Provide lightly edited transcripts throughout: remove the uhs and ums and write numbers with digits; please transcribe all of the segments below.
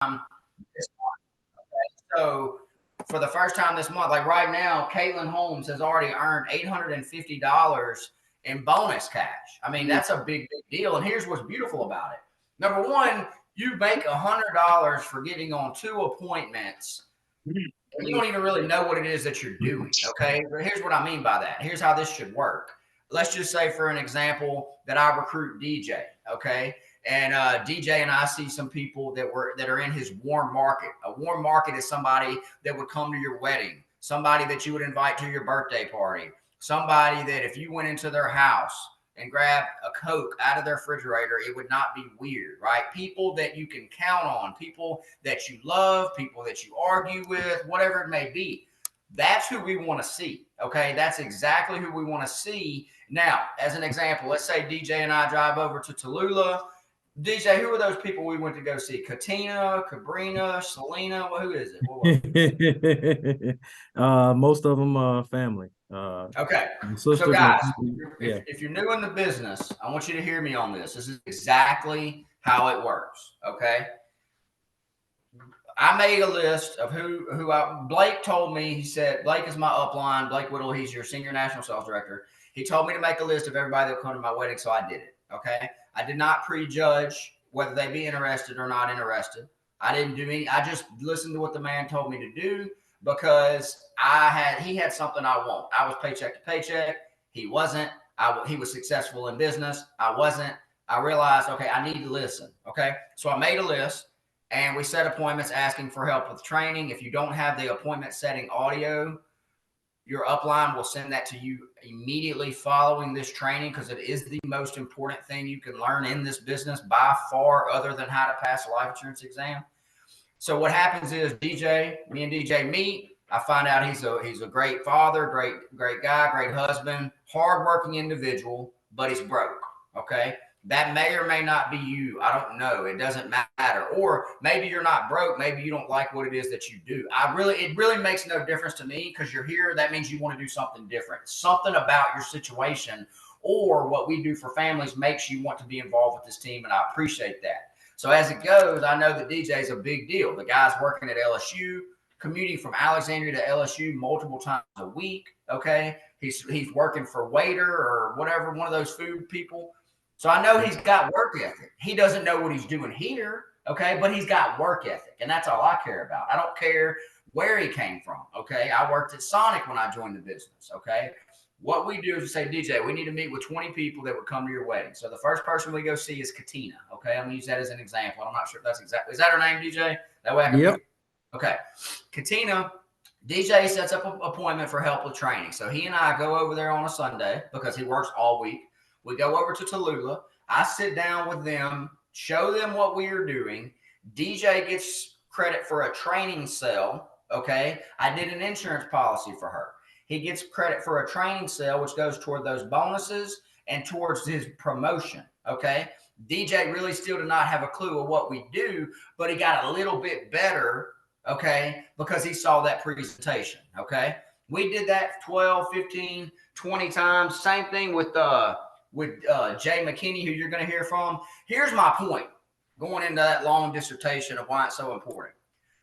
this month. Okay? So for the first time this month, like right now, Caitlin Holmes has already earned $850 in bonus cash. I mean, that's a big deal. And here's what's beautiful about it. Number one, you make $100 for getting on 2 appointments and you don't even really know what it is that you're doing. Okay. But here's what I mean by that. Here's how this should work. Let's just say, for an example, that I recruit DJ. Okay. And DJ and I see some people that are in his warm market. A warm market is somebody that would come to your wedding, somebody that you would invite to your birthday party, somebody that if you went into their house and grabbed a Coke out of their refrigerator, it would not be weird, right? People that you can count on, people that you love, people that you argue with, whatever it may be. That's who we want to see. Okay. That's exactly who we want to see. Now, as an example, let's say DJ and I drive over to Tallulah. DJ, who are those people we went to go see? Katina, Cabrina, Selena? Well, who is it? What was it? Most of them family. Okay. My So, sister, guys, yeah. if you're new in the business, I want you to hear me on this. This is exactly how it works. Okay. I made a list of Blake told me, he said, Blake is my upline. Blake Whittle, he's your senior national sales director. He told me to make a list of everybody that will come to my wedding, so I did it. Okay. I did not prejudge whether they be interested or not interested. I didn't do any, I just listened to what the man told me to do because he had something I want. I was paycheck to paycheck. He wasn't. He was successful in business. I wasn't. I realized, okay, I need to listen. Okay. So I made a list and we set appointments asking for help with training. If you don't have the appointment setting audio, your upline will send that to you immediately following this training because it is the most important thing you can learn in this business by far, other than how to pass a life insurance exam. So what happens is me and DJ meet. I find out he's a great father, great guy, great husband, hardworking individual, but he's broke. Okay. That may or may not be you. I don't know. It doesn't matter. Or maybe you're not broke. Maybe you don't like what it is that you do. It really makes no difference to me because you're here. That means you want to do something different. Something about your situation or what we do for families makes you want to be involved with this team. And I appreciate that. So as it goes, I know that DJ is a big deal. The guy's working at LSU, commuting from Alexandria to LSU multiple times a week. Okay. He's working for waiter or whatever, one of those food people. So I know he's got work ethic. He doesn't know what he's doing here, okay? But he's got work ethic, and that's all I care about. I don't care where he came from, okay? I worked at Sonic when I joined the business, okay? What we do is we say, DJ, we need to meet with 20 people that would come to your wedding. So the first person we go see is Katina, okay? I'm going to use that as an example. I'm not sure if that's exactly – is that her name, DJ? That way I can Yep. Okay. Katina, DJ sets up an appointment for help with training. So he and I go over there on a Sunday because he works all week. We go over to Tallulah. I sit down with them, show them what we are doing. DJ gets credit for a training sale. Okay. I did an insurance policy for her. He gets credit for a training sale, which goes toward those bonuses and towards his promotion. Okay. DJ really still did not have a clue of what we do, but he got a little bit better. Okay. Because he saw that presentation. Okay. We did that 12, 15, 20 times. Same thing with Jay McKinney, who you're going to hear from. Here's my point going into that long dissertation of why it's so important.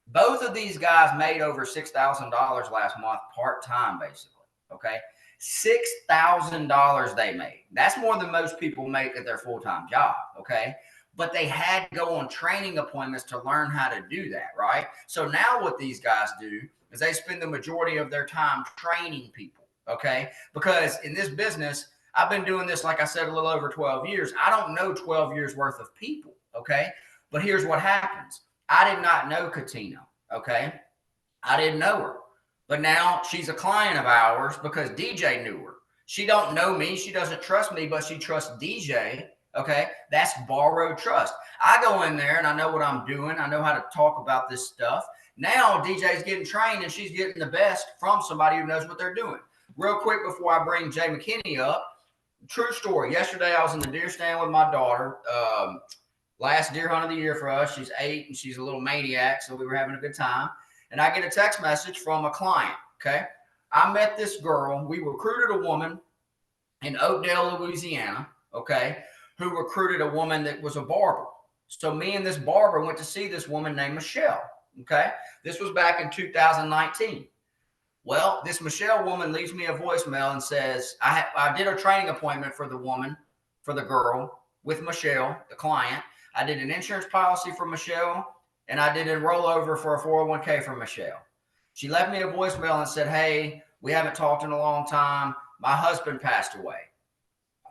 Both of these guys made over $6,000 last month part-time, basically. Okay. $6,000 they made. That's more than most people make at their full-time job. Okay. But they had to go on training appointments to learn how to do that. Right. So now what these guys do is they spend the majority of their time training people. Okay. Because in this business, I've been doing this, like I said, a little over 12 years. I don't know 12 years worth of people, okay? But here's what happens. I did not know Katina, okay? I didn't know her. But now she's a client of ours because DJ knew her. She don't know me. She doesn't trust me, but she trusts DJ, okay? That's borrowed trust. I go in there and I know what I'm doing. I know how to talk about this stuff. Now DJ's getting trained and she's getting the best from somebody who knows what they're doing. Real quick before I bring Jay McKinney up, true story. Yesterday, I was in the deer stand with my daughter. Last deer hunt of the year for us. She's 8 and she's a little maniac, so we were having a good time. And I get a text message from a client. Okay, I met this girl. We recruited a woman in Oakdale, Louisiana. Okay, who recruited a woman that was a barber. So me and this barber went to see this woman named Michelle. Okay. This was back in 2019. Well, this Michelle woman leaves me a voicemail and says, I did a training appointment for the woman, for the girl with Michelle, the client. I did an insurance policy for Michelle, and I did a rollover for a 401k for Michelle. She left me a voicemail and said, hey, we haven't talked in a long time. My husband passed away.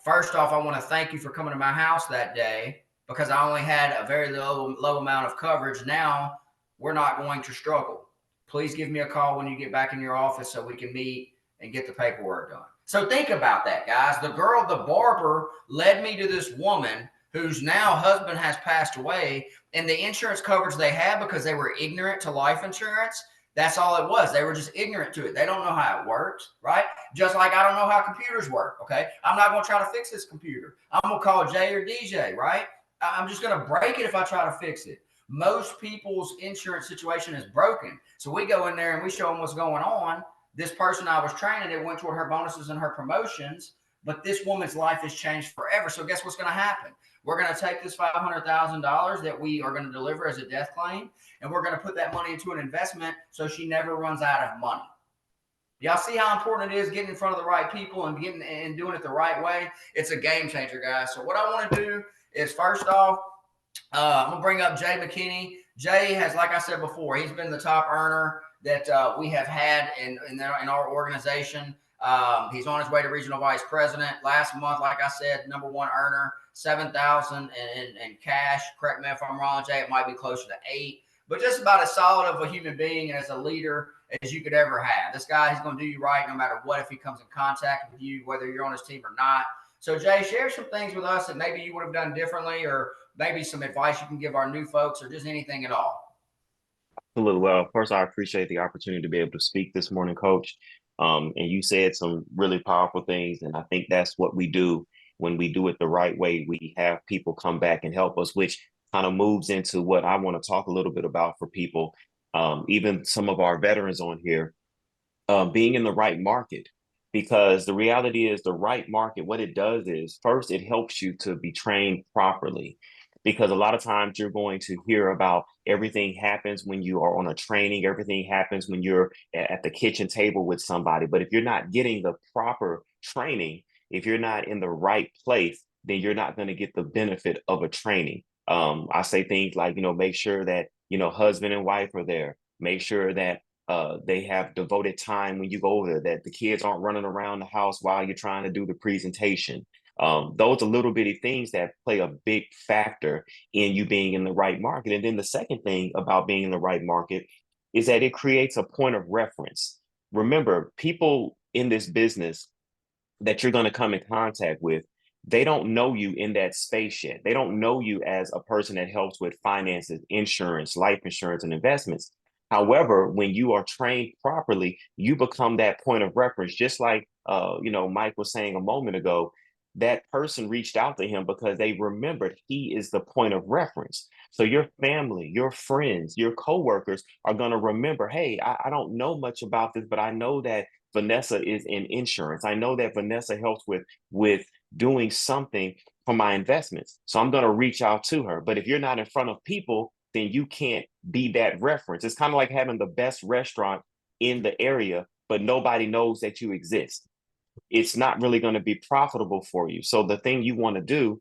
First off, I want to thank you for coming to my house that day because I only had a very low amount of coverage. Now we're not going to struggle. Please give me a call when you get back in your office so we can meet and get the paperwork done. So think about that, guys. The girl, the barber, led me to this woman whose now husband has passed away, and the insurance coverage they had because they were ignorant to life insurance. That's all it was. They were just ignorant to it. They don't know how it works, right? Just like I don't know how computers work, okay? I'm not going to try to fix this computer. I'm going to call Jay or DJ, right? I'm just going to break it if I try to fix it. Most people's insurance situation is broken. So we go in there and we show them what's going on. This person I was training, it went toward her bonuses and her promotions, but this woman's life has changed forever. So guess what's going to happen? We're going to take this $500,000 that we are going to deliver as a death claim, and we're going to put that money into an investment so she never runs out of money. Y'all see how important it is getting in front of the right people and getting and doing it the right way? It's a game changer, guys. So what I want to do is, first off, I'm going to bring up Jay McKinney. Jay has, like I said before, he's been the top earner that we have had in our organization. He's on his way to regional vice president. Last month, like I said, number one earner, 7,000 in cash. Correct me if I'm wrong, Jay. It might be closer to 8, but just about as solid of a human being and as a leader as you could ever have. This guy, he's going to do you right no matter what, if he comes in contact with you, whether you're on his team or not. So, Jay, share some things with us that maybe you would have done differently, or maybe some advice you can give our new folks, or just anything at all. Absolutely. Well, first, I appreciate the opportunity to be able to speak this morning, Coach. And you said some really powerful things, and I think that's what we do when we do it the right way. We have people come back and help us, which kind of moves into what I want to talk a little bit about for people, even some of our veterans on here, being in the right market. Because the reality is the right market, what it does is first, it helps you to be trained properly. Because a lot of times you're going to hear about everything happens when you are on a training, everything happens when you're at the kitchen table with somebody. But if you're not getting the proper training, if you're not in the right place, then you're not going to get the benefit of a training. I say things like, make sure that, husband and wife are there. Make sure that they have devoted time when you go over there, that the kids aren't running around the house while you're trying to do the presentation. Those are little bitty things that play a big factor in you being in the right market. And then the second thing about being in the right market is that it creates a point of reference. Remember, people in this business that you're going to come in contact with, they don't know you in that space yet. They don't know you as a person that helps with finances, insurance, life insurance, and investments. However, when you are trained properly, you become that point of reference. Just like Mike was saying a moment ago, that person reached out to him because they remembered he is the point of reference. So your family, your friends, your coworkers are going to remember, hey, I don't know much about this, but I know that Vanessa is in insurance. I know that Vanessa helps with doing something for my investments. So I'm going to reach out to her. But if you're not in front of people, then you can't be that reference. It's kind of like having the best restaurant in the area, but nobody knows that you exist. It's not really going to be profitable for you. So the thing you want to do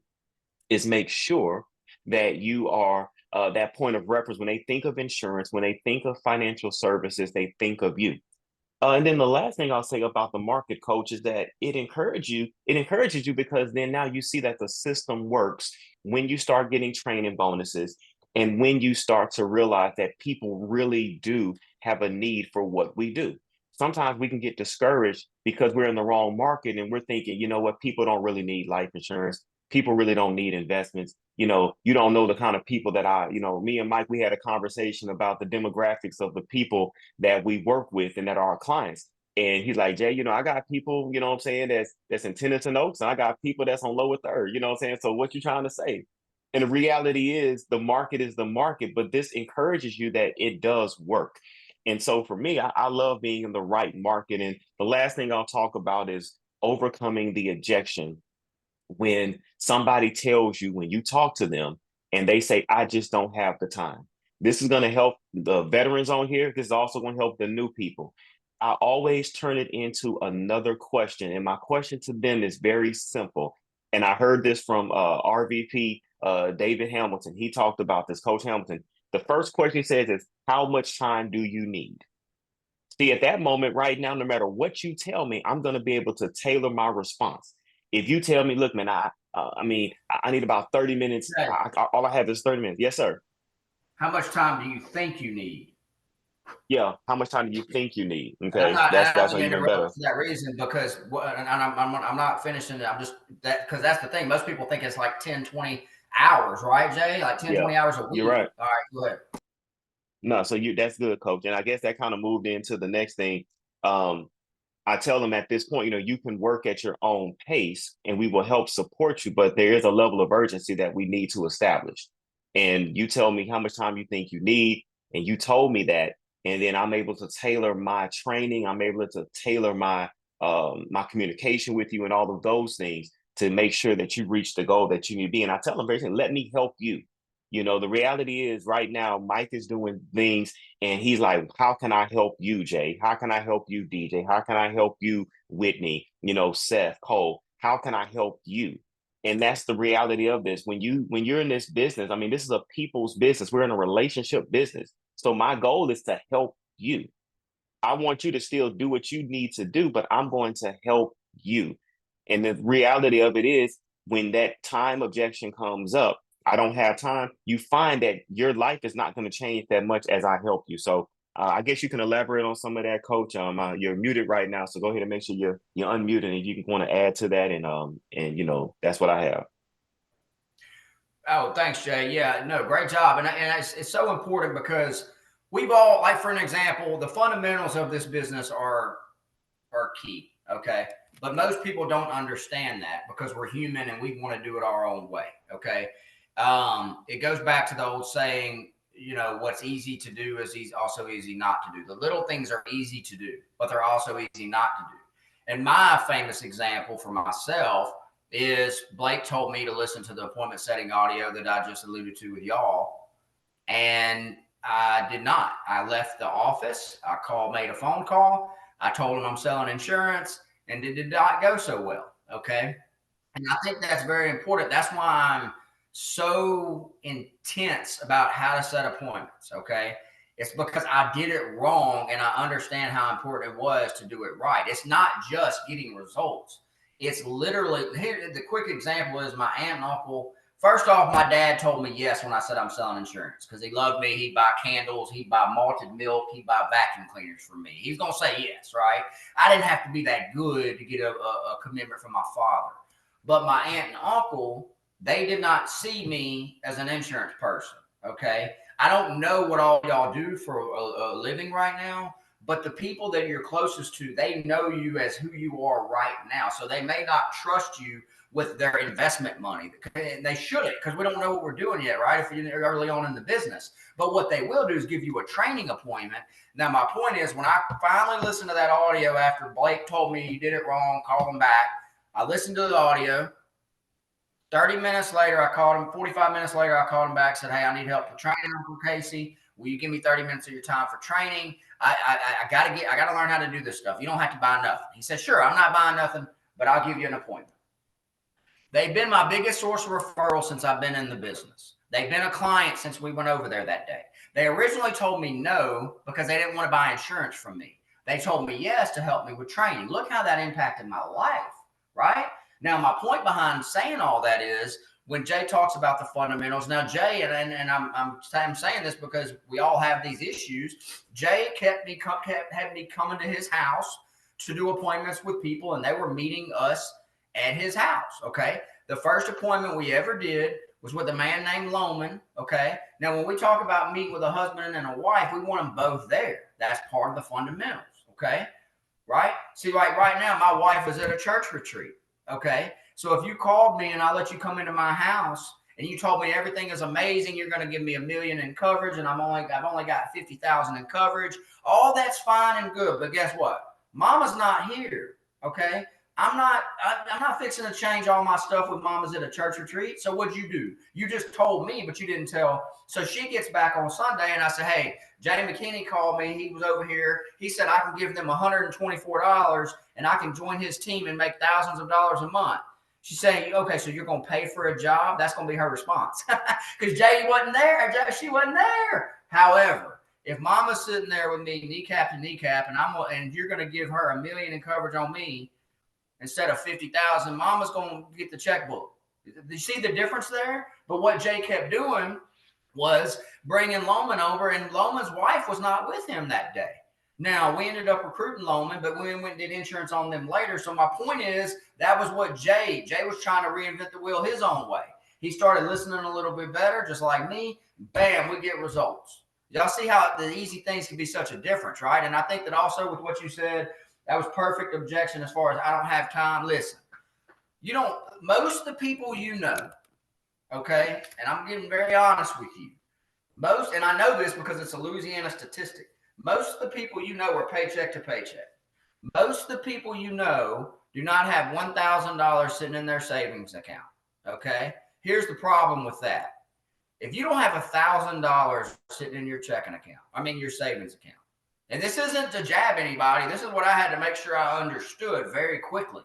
is make sure that you are that point of reference. When they think of insurance, when they think of financial services, they think of you. And then the last thing I'll say about the market, Coach, is that it encourages you because then now you see that the system works when you start getting training bonuses and when you start to realize that people really do have a need for what we do. Sometimes we can get discouraged because we're in the wrong market and we're thinking, you know what, people don't really need life insurance. People really don't need investments. You don't know the kind of people that me and Mike, we had a conversation about the demographics of the people that we work with and that are our clients. And he's like, Jay, I got people, what I'm saying, that's in Tennyson Oaks, and I got people that's on Lower Third, what I'm saying? So what you trying to say? And the reality is the market is the market, but this encourages you that it does work. And so for me, I love being in the right market. And the last thing I'll talk about is overcoming the objection when somebody tells you, when you talk to them, and they say, I just don't have the time. This is going to help the veterans on here. This is also going to help the new people. I always turn it into another question. And my question to them is very simple. And I heard this from RVP David Hamilton. He talked about this, Coach Hamilton. The first question he says is, how much time do you need? See, at that moment right now, no matter what you tell me, I'm going to be able to tailor my response. If you tell me, look, man, I need about 30 minutes. Right. All I have is 30 minutes. Yes, sir. How much time do you think you need? Yeah. How much time do you think you need? And Okay. I That's only even better. interrupt for that reason because, and I'm not finishing it. I'm just that because that's the thing. Most people think it's like 10, 20 hours, right, Jay? Like 10, Yeah, 20 hours a week. you're right. All right, go ahead. No, so that's good, coach. And I guess that kind of moved into the next thing. Um, I tell them at this point, you can work at your own pace and we will help support you, but there is a level of urgency that we need to establish. And you tell me how much time you think you need, and you told me that, and then I'm able to tailor my training. I'm able to tailor my communication with you and all of those things to make sure that you reach the goal that you need to be. And I tell them very simply, let me help you. The reality is right now, Mike is doing things and he's like, how can I help you, Jay? How can I help you, DJ? How can I help you, Whitney? Seth, Cole, how can I help you? And that's the reality of this. When you're in this business, I mean, this is a people's business. We're in a relationship business. So my goal is to help you. I want you to still do what you need to do, but I'm going to help you. And the reality of it is when that time objection comes up, I don't have time, you find that your life is not going to change that much as I help you. So I guess you can elaborate on some of that, Coach. You're muted right now, so go ahead and make sure you're unmuted, and you want to add to that, and that's what I have. Oh, thanks, Jay. Yeah, no, great job. And it's so important because we've all, like, for an example, the fundamentals of this business are key. Okay. But most people don't understand that because we're human and we want to do it our own way. Okay. It goes back to the old saying, what's easy to do is also easy not to do. The little things are easy to do, but they're also easy not to do. And my famous example for myself is Blake told me to listen to the appointment setting audio that I just alluded to with y'all. And I did not. I left the office. I made a phone call. I told him I'm selling insurance, and it did not go so well. Okay. And I think that's very important. That's why I'm so intense about how to set appointments. Okay. It's because I did it wrong and I understand how important it was to do it right. It's not just getting results. It's literally, here, the quick example is my aunt and uncle. First off, my dad told me yes when I said I'm selling insurance because he loved me. He'd buy candles, he'd buy malted milk, he'd buy vacuum cleaners for me. He's going to say yes, right? I didn't have to be that good to get a commitment from my father. But my aunt and uncle, they did not see me as an insurance person. Okay. I don't know what all y'all do for a living right now, but the people that you're closest to, they know you as who you are right now. So they may not trust you with their investment money. They shouldn't, because we don't know what we're doing yet, right? If you're early on in the business. But what they will do is give you a training appointment. Now, my point is, when I finally listened to that audio after Blake told me he did it wrong, call him back, I listened to the audio. 30 minutes later, I called him. 45 minutes later, I called him back, said, hey, I need help with training, Uncle Casey. Will you give me 30 minutes of your time for training? I got to learn how to do this stuff. You don't have to buy nothing. He said, sure, I'm not buying nothing, but I'll give you an appointment. They've been my biggest source of referral since I've been in the business. They've been a client since we went over there that day. They originally told me no because they didn't want to buy insurance from me. They told me yes to help me with training. Look how that impacted my life, right? Now, my point behind saying all that is when Jay talks about the fundamentals. Now, Jay, and I'm saying this because we all have these issues. Jay had me coming to his house to do appointments with people, and they were meeting us at his house. Okay. The first appointment we ever did was with a man named Loman. Okay. Now, when we talk about meeting with a husband and a wife, we want them both there. That's part of the fundamentals. Okay. Right. See, like right now, my wife is at a church retreat. Okay. So if you called me and I let you come into my house and you told me everything is amazing, you're going to give me $1 million in coverage, and I've only got 50,000 in coverage. All that's fine and good. But guess what? Mama's not here. Okay. I'm not fixing to change all my stuff with mamas at a church retreat. So what'd you do? You just told me, but you didn't tell. So she gets back on Sunday and I said, hey, Jay McKinney called me. He was over here. He said I can give them $124 and I can join his team and make thousands of dollars a month. She's saying, okay, so you're going to pay for a job? That's going to be her response. Because Jay wasn't there. She wasn't there. However, if mama's sitting there with me kneecap to kneecap and you're going to give her $1 million in coverage on me, instead of 50,000, mama's going to get the checkbook. You see the difference there? But what Jay kept doing was bringing Loman over, and Loman's wife was not with him that day. Now, we ended up recruiting Loman, but we went and did insurance on them later. So my point is, that was what Jay was trying to reinvent the wheel his own way. He started listening a little bit better, just like me. Bam, we get results. Y'all see how the easy things can be such a difference, right? And I think that also with what you said, that was perfect objection as far as I don't have time. Listen, most of the people you know, okay, and I'm getting very honest with you, and I know this because it's a Louisiana statistic, most of the people you know are paycheck to paycheck. Most of the people you know do not have $1,000 sitting in their savings account, okay? Here's the problem with that. If you don't have $1,000 sitting in your checking account, your savings account, and this isn't to jab anybody. This is what I had to make sure I understood very quickly.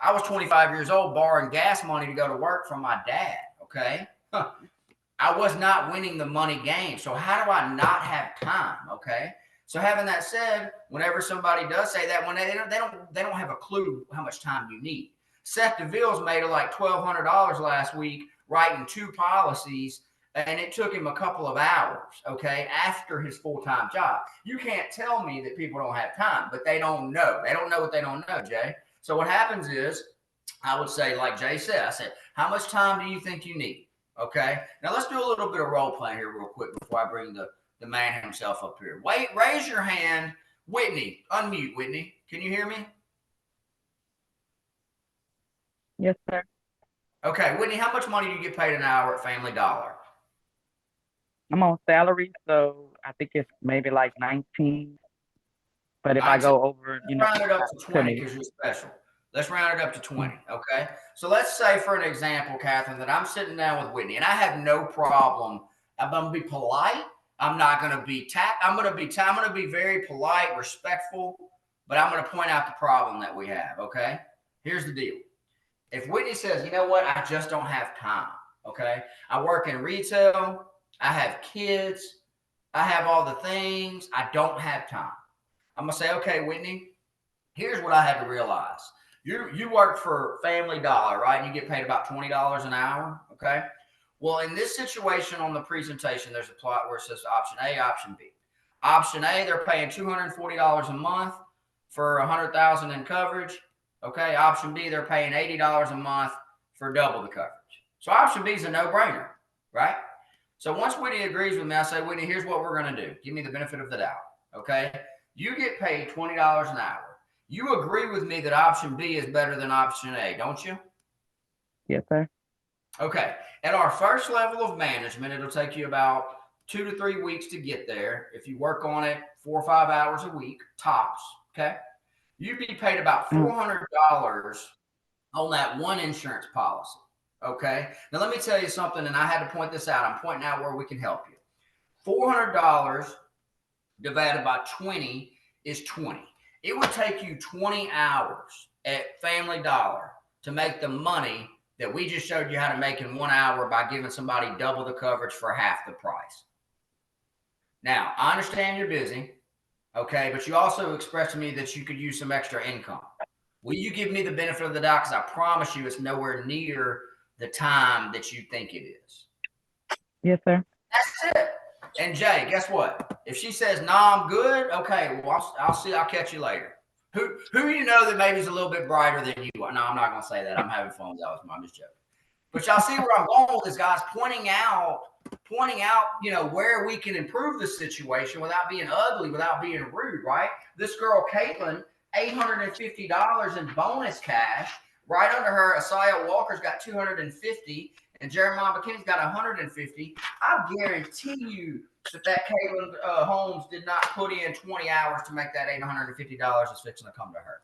I was 25 years old borrowing gas money to go to work from my dad, okay? I was not winning the money game. So how do I not have time, okay? So having that said, whenever somebody does say that, when they don't have a clue how much time you need. Seth DeVille's made like $1,200 last week writing 2 policies, and it took him a couple of hours, okay, after his full-time job. You can't tell me that people don't have time, but they don't know. They don't know what they don't know, Jay. So what happens is, I would say, like Jay said, I said, how much time do you think you need? Okay. Now let's do a little bit of role playing here real quick before I bring the man himself up here. Wait, raise your hand. Whitney, unmute, Whitney. Can you hear me? Yes, sir. Okay, Whitney, how much money do you get paid an hour at Family Dollar? I'm on salary, so I think it's maybe like 19. But if I 19. go over, Round it up to 20 because you're special. Let's round it up to 20, okay? So let's say, for an example, Catherine, that I'm sitting down with Whitney, and I have no problem. I'm going to be polite. I'm not going to be I'm going to be very polite, respectful, but I'm going to point out the problem that we have, okay? Here's the deal. If Whitney says, you know what, I just don't have time, okay? I work in retail. I have kids. I have all the things. I don't have time. I'm going to say, okay, Whitney, here's what I had to realize. You work for Family Dollar, right? And you get paid about $20 an hour, okay? Well, in this situation on the presentation, there's a plot where it says option A, option B. Option A, they're paying $240 a month for $100,000 in coverage, okay? Option B, they're paying $80 a month for double the coverage. So option B is a no-brainer, right? So once Whitney agrees with me, I say, Whitney, here's what we're going to do. Give me the benefit of the doubt, okay? You get paid $20 an hour. You agree with me that option B is better than option A, don't you? Yes, sir. Okay. At our first level of management, it'll take you about 2 to 3 weeks to get there. If you work on it 4 or 5 hours a week, tops, okay? You'd be paid about $400 on that one insurance policy, okay? Now, let me tell you something, and I had to point this out. I'm pointing out where we can help you. $400 divided by 20 is 20. It would take you 20 hours at Family Dollar to make the money that we just showed you how to make in 1 hour by giving somebody double the coverage for half the price. Now, I understand you're busy, okay, but you also expressed to me that you could use some extra income. Will you give me the benefit of the doubt? Because I promise you it's nowhere near the time that you think it is. Yes, sir. That's it. And Jay, guess what? If she says, "Nah, I'm good," okay, well, I'll see. I'll catch you later. Who you know that maybe is a little bit brighter than you are? No, I'm not going to say that. I'm having fun with y'all. I'm just joking. But y'all see where I'm going with this, guys. Pointing out, where we can improve the situation without being ugly, without being rude, right? This girl, Caitlin, $850 in bonus cash. Right under her, Asaya Walker's got $250. And Jeremiah McKinney's got $150. I guarantee you that Caitlin Holmes did not put in 20 hours to make that $850 is fixing to come to her.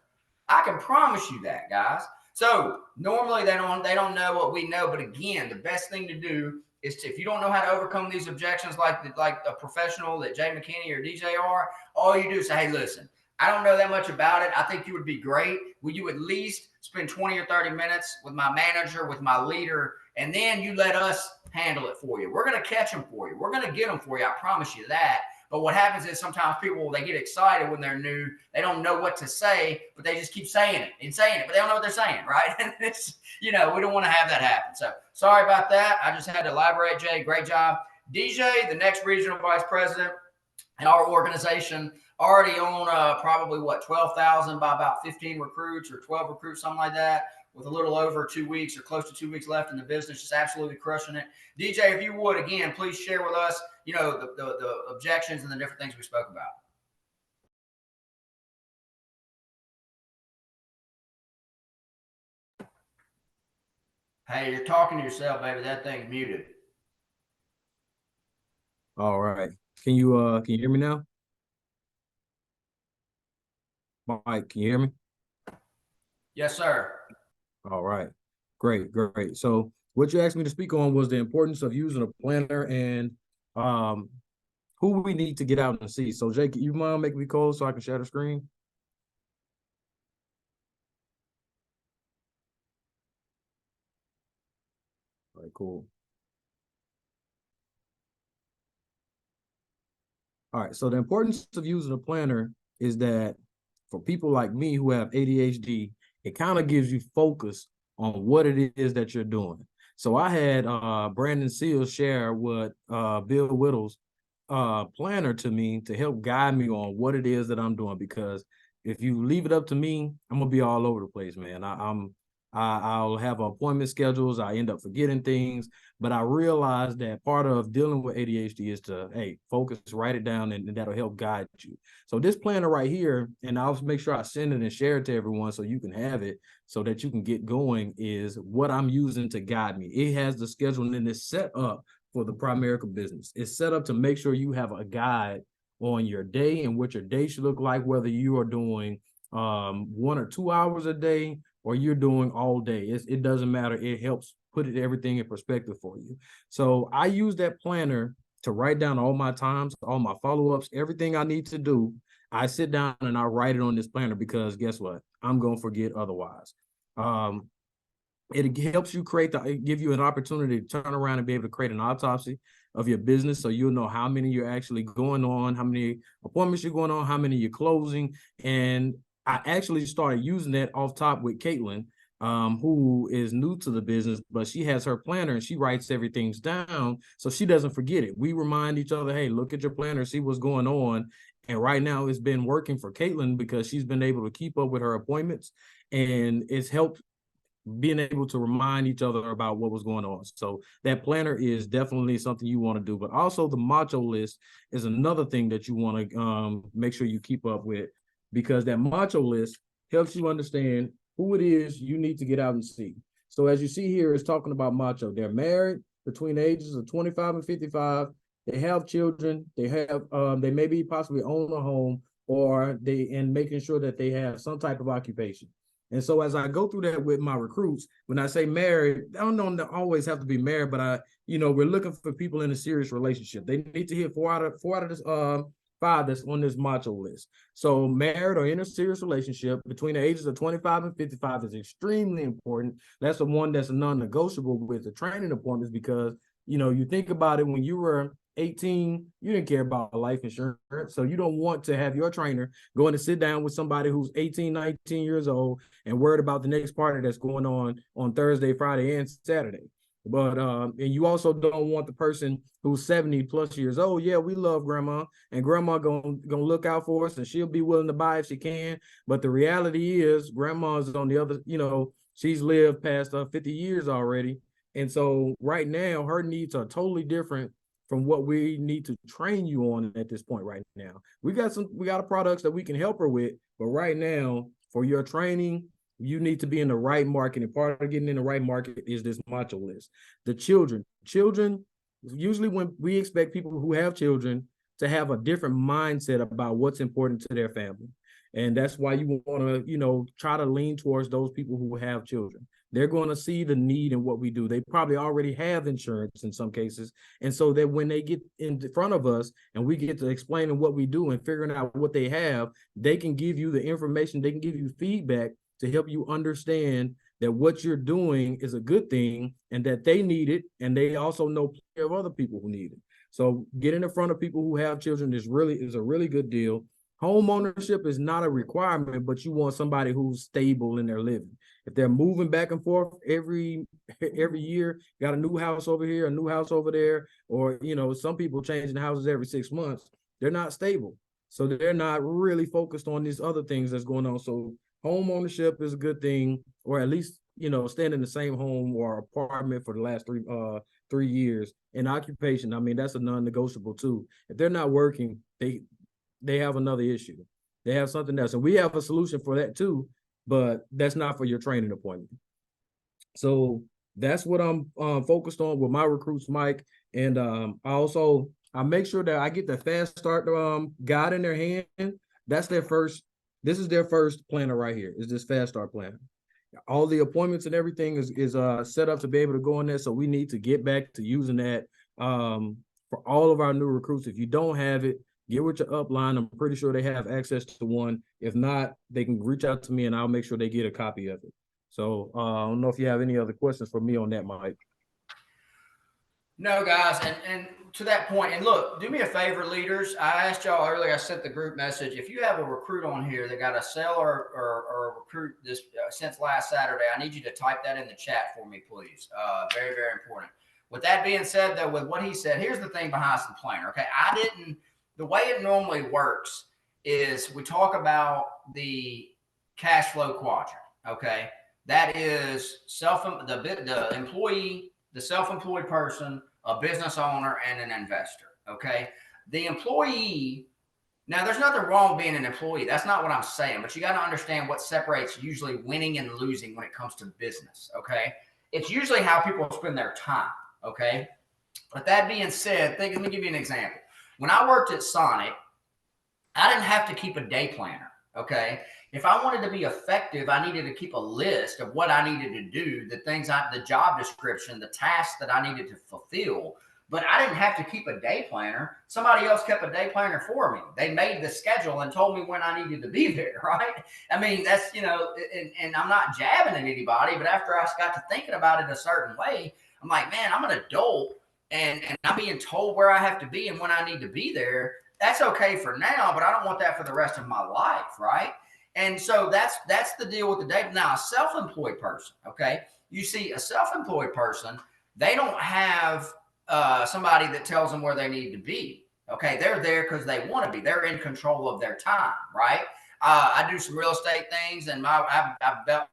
I can promise you that, guys. So normally they don't know what we know, but again, the best thing to do is if you don't know how to overcome these objections like a professional that Jay McKinney or DJ are, all you do is say, hey, listen, I don't know that much about it. I think you would be great. Will you at least spend 20 or 30 minutes with my manager, with my leader, and then you let us handle it for you. We're going to catch them for you. We're going to get them for you. I promise you that. But what happens is sometimes people, they get excited when they're new. They don't know what to say, but they just keep saying it and saying it, but they don't know what they're saying, right? And it's, we don't want to have that happen. So sorry about that. I just had to elaborate, Jay. Great job. DJ, the next regional vice president in our organization, already on probably 12,000 by about 15 recruits or 12 recruits, something like that, with a little over 2 weeks or close to 2 weeks left in the business, just absolutely crushing it. DJ, if you would, again, please share with us, the objections and the different things we spoke about. Hey, you're talking to yourself, baby. That thing's muted. All right. Can you hear me now? Mike, can you hear me? Yes, sir. All right. Great. So what you asked me to speak on was the importance of using a planner and who we need to get out and see. So Jake, you mind making me close so I can share the screen? All right, cool. All right, so the importance of using a planner is that for people like me who have ADHD, it kind of gives you focus on what it is that you're doing. So I had Brandon Seals share what Bill Whittle's planner to me to help guide me on what it is that I'm doing, because if you leave it up to me, I'm gonna be all over the place, man. I'll have appointment schedules. I end up forgetting things, but I realized that part of dealing with ADHD is to, hey, focus, write it down, and that'll help guide you. So this planner right here, and I'll make sure I send it and share it to everyone so you can have it so that you can get going, is what I'm using to guide me. It has the schedule and it's set up for the Primerica business. It's set up to make sure you have a guide on your day and what your day should look like, whether you are doing 1 or 2 hours a day or you're doing all day. It doesn't matter. It helps put everything in perspective for you. So I use that planner to write down all my times, all my follow-ups, everything I need to do. I sit down and I write it on this planner because guess what? I'm going to forget otherwise. It helps you give you an opportunity to turn around and be able to create an autopsy of your business, so you'll know how many you're actually going on, how many appointments you're going on, how many you're closing. And I actually started using that off top with Caitlin, who is new to the business, but she has her planner and she writes everything down so she doesn't forget it. We remind each other, hey, look at your planner, see what's going on. And right now it's been working for Caitlin because she's been able to keep up with her appointments, and it's helped being able to remind each other about what was going on. So that planner is definitely something you want to do, but also the macho list is another thing that you want to make sure you keep up with, because that macho list helps you understand who it is you need to get out and see. So as you see here, it's talking about macho. They're married between the ages of 25 and 55. They have children. They have they maybe possibly own a home, or and making sure that they have some type of occupation. And so as I go through that with my recruits, when I say married, I don't always have to be married, but we're looking for people in a serious relationship. They need to hit four out of this 5 that's on this macho list. So married or in a serious relationship between the ages of 25 and 55 is extremely important. That's the one that's a non-negotiable with the training appointments, because you think about it, when you were 18, you didn't care about life insurance. So you don't want to have your trainer going to sit down with somebody who's 18, 19 years old and worried about the next party that's going on Thursday, Friday, and Saturday. But and you also don't want the person who's 70 plus years old. Yeah, we love grandma, and grandma gonna look out for us, and she'll be willing to buy if she can. But the reality is, grandma's on the other, she's lived past 50 years already. And so right now, her needs are totally different from what we need to train you on at this point right now. We got products that we can help her with, but right now, for your training, you need to be in the right market. And part of getting in the right market is this macho list. The children, usually when we expect people who have children to have a different mindset about what's important to their family. And that's why you want to, you know, try to lean towards those people who have children. They're going to see the need in what we do. They probably already have insurance in some cases. And so that when they get in front of us and we get to explaining what we do and figuring out what they have, they can give you the information, they can give you feedback to help you understand that what you're doing is a good thing and that they need it. And they also know plenty of other people who need it. So getting in front of people who have children is a really good deal. Home ownership is not a requirement, but you want somebody who's stable in their living. If they're moving back and forth every year, got a new house over here, a new house over there, or, you know, some people changing houses every 6 months, they're not stable. So they're not really focused on these other things that's going on. So home ownership is a good thing, or at least, you know, staying in the same home or apartment for the last 3 years. And occupation, I mean, that's a non-negotiable too. If they're not working, they have another issue. They have something else. And we have a solution for that too, but that's not for your training appointment. So that's what I'm focused on with my recruits, Mike. And I make sure that I get the fast start guide in their hand. That's their first, this is their first planner right here, is this fast start planner. All the appointments and everything is set up to be able to go in there. So we need to get back to using that for all of our new recruits. If you don't have it, get with your upline. I'm pretty sure they have access to one. If not, they can reach out to me and I'll make sure they get a copy of it. So I don't know if you have any other questions for me on that, Mike. No, guys, and to that point, and look, do me a favor, leaders. I asked y'all earlier, I sent the group message. If you have a recruit on here that got a sale or a recruit this since last Saturday, I need you to type that in the chat for me, please. Very, very important. With that being said, though, with what he said, here's the thing behind some planner. Okay, the way it normally works is we talk about the cash flow quadrant. Okay, that is the employee, the self-employed person, a business owner, and an investor. Okay, the employee. Now, there's nothing wrong with being an employee. That's not what I'm saying. But you got to understand what separates usually winning and losing when it comes to business. Okay, it's usually how people spend their time. Okay, but that being said, let me give you an example. When I worked at Sonic, I didn't have to keep a day planner. Okay. If I wanted to be effective, I needed to keep a list of what I needed to do, the job description, the tasks that I needed to fulfill. But I didn't have to keep a day planner. Somebody else kept a day planner for me. They made the schedule and told me when I needed to be there, right? I mean, that's, you know, and I'm not jabbing at anybody, but after I got to thinking about it a certain way, I'm like, man, I'm an adult and I'm being told where I have to be and when I need to be there. That's okay for now, but I don't want that for the rest of my life, right? And so that's the deal with the day. Now, a self-employed person, okay? You see, a self-employed person, they don't have somebody that tells them where they need to be. Okay, they're there because they want to be. They're in control of their time, right? I do some real estate things, and I've dealt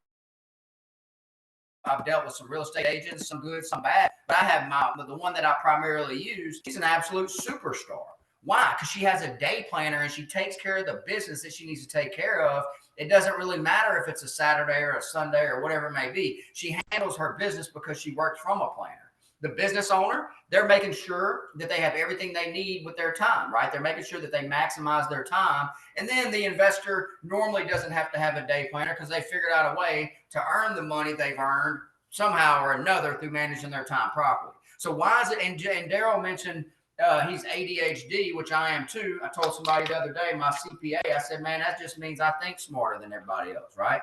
with some real estate agents, some good, some bad. But I have the one that I primarily use. She's an absolute superstar. Why? Because she has a day planner and she takes care of the business that she needs to take care of. It doesn't really matter if it's a Saturday or a Sunday or whatever it may be. She handles her business because she works from a planner. The business owner, they're making sure that they have everything they need with their time, right? They're making sure that they maximize their time. And then the investor normally doesn't have to have a day planner because they figured out a way to earn the money they've earned somehow or another through managing their time properly. So why is it? And Daryl mentioned he's ADHD, which I am too. I told somebody the other day, my CPA, I said, man, that just means I think smarter than everybody else, right?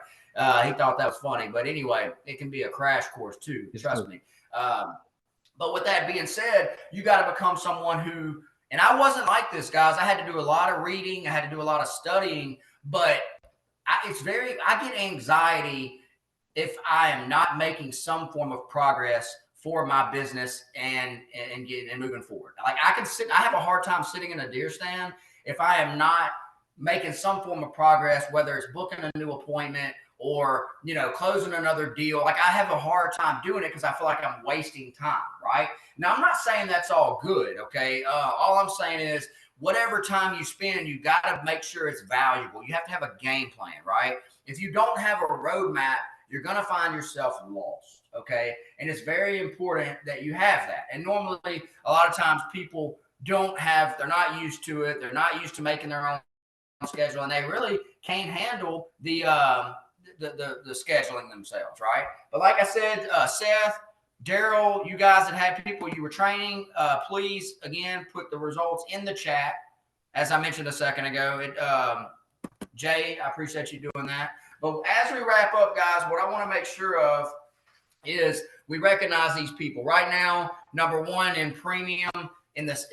He thought that was funny. But anyway, it can be a crash course too. Trust me. But with that being said, you got to become someone who, and I wasn't like this, guys. I had to do a lot of reading. I had to do a lot of studying, but I get anxiety if I am not making some form of progress for my business and moving forward. Like I have a hard time sitting in a deer stand if I am not making some form of progress, whether it's booking a new appointment or, you know, closing another deal. Like I have a hard time doing it because I feel like I'm wasting time, right? Now, I'm not saying that's all good, okay? All I'm saying is whatever time you spend, you got to make sure it's valuable. You have to have a game plan, right? If you don't have a roadmap, you're going to find yourself lost, okay? And it's very important that you have that. And normally, a lot of times people they're not used to it. They're not used to making their own schedule, and they really can't handle the scheduling themselves, right? But like I said, Seth, Daryl, you guys that had people you were training, please again put the results in the chat. As I mentioned a second ago, Jay, I appreciate you doing that. But as we wrap up, guys, what I want to make sure of is we recognize these people right now. Number one in premium in this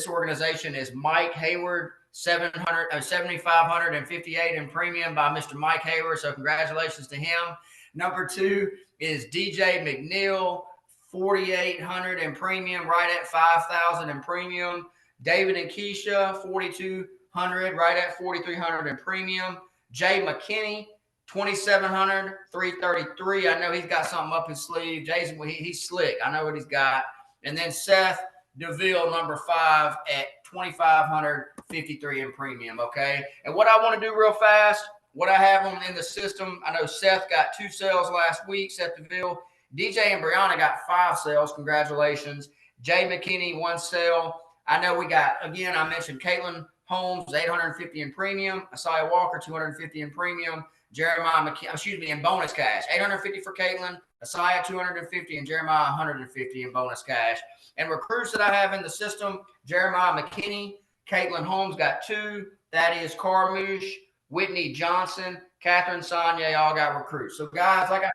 organization is Mike Hayward, 7,558 in premium by Mr. Mike Hayward. So congratulations to him. Number two is DJ McNeil, 4,800 in premium, right at 5,000 in premium. David and Keisha, 4,200, right at 4,300 in premium. Jay McKinney, 2,700, 333. I know he's got something up his sleeve. Jason, he's slick. I know what he's got. And then Seth DeVille, number 5 at 2,553 in premium. Okay. And what I want to do real fast, what I have them in the system, I know Seth got 2 sales last week, Seth DeVille. DJ and Brianna got 5 sales. Congratulations. Jay McKinney, 1 sale. I know we got, again, I mentioned Caitlin Holmes, 850 in premium. Asaya Walker, 250 in premium. Jeremiah McKinney, in bonus cash. 850 for Caitlin, Asaya 250, and Jeremiah 150 in bonus cash. And recruits that I have in the system, Jeremiah McKinney, Caitlin Holmes got 2. Thaddeus Carmouche, Whitney Johnson, Catherine Sonia, all got recruits. So, guys, like I said,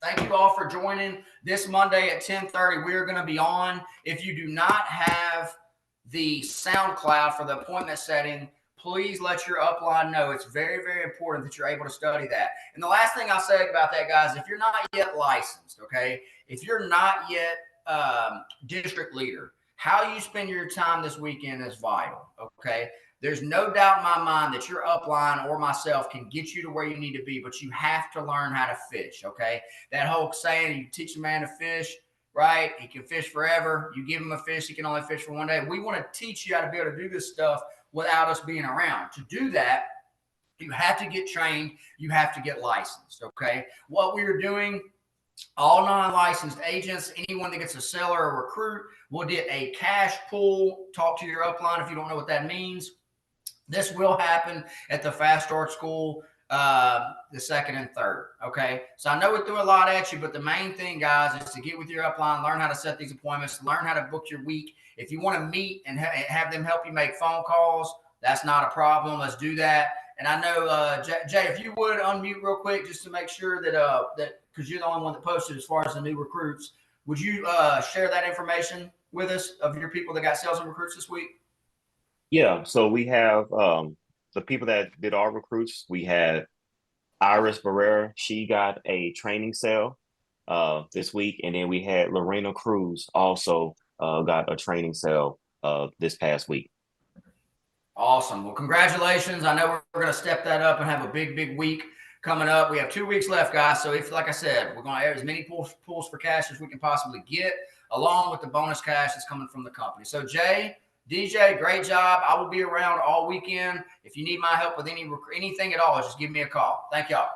thank you all for joining this Monday at 10:30. We are going to be on. If you do not have the SoundCloud for the appointment setting, please let your upline know. It's very, very important that you're able to study that. And the last thing I'll say about that, guys, if you're not yet licensed, okay, if you're not yet district leader, how you spend your time this weekend is vital, okay? There's no doubt in my mind that your upline or myself can get you to where you need to be, but you have to learn how to fish, okay? That whole saying, you teach a man to fish, right? He can fish forever. You give him a fish, he can only fish for one day. We want to teach you how to be able to do this stuff without us being around. To do that, you have to get trained. You have to get licensed, okay? What we are doing, all non-licensed agents, anyone that gets a seller or recruit, will get a cash pool. Talk to your upline if you don't know what that means. This will happen at the Fast Start School, the 2nd and 3rd, okay? So I know we threw a lot at you, but the main thing, guys, is to get with your upline, learn how to set these appointments, learn how to book your week. If you want to meet and have them help you make phone calls, that's not a problem. Let's do that. And I know, Jay, if you would unmute real quick just to make sure that because you're the only one that posted as far as the new recruits, would you share that information with us of your people that got sales and recruits this week? Yeah, so we have the people that did our recruits. We had Iris Barrera. She got a training sale this week. And then we had Lorena Cruz also got a training sale this past week. Awesome. Well, congratulations. I know we're going to step that up and have a big, big week coming up. We have 2 weeks left, guys. So if, like I said, we're going to add as many pulls for cash as we can possibly get, along with the bonus cash that's coming from the company. So Jay, DJ, great job. I will be around all weekend. If you need my help with anything at all, just give me a call. Thank y'all.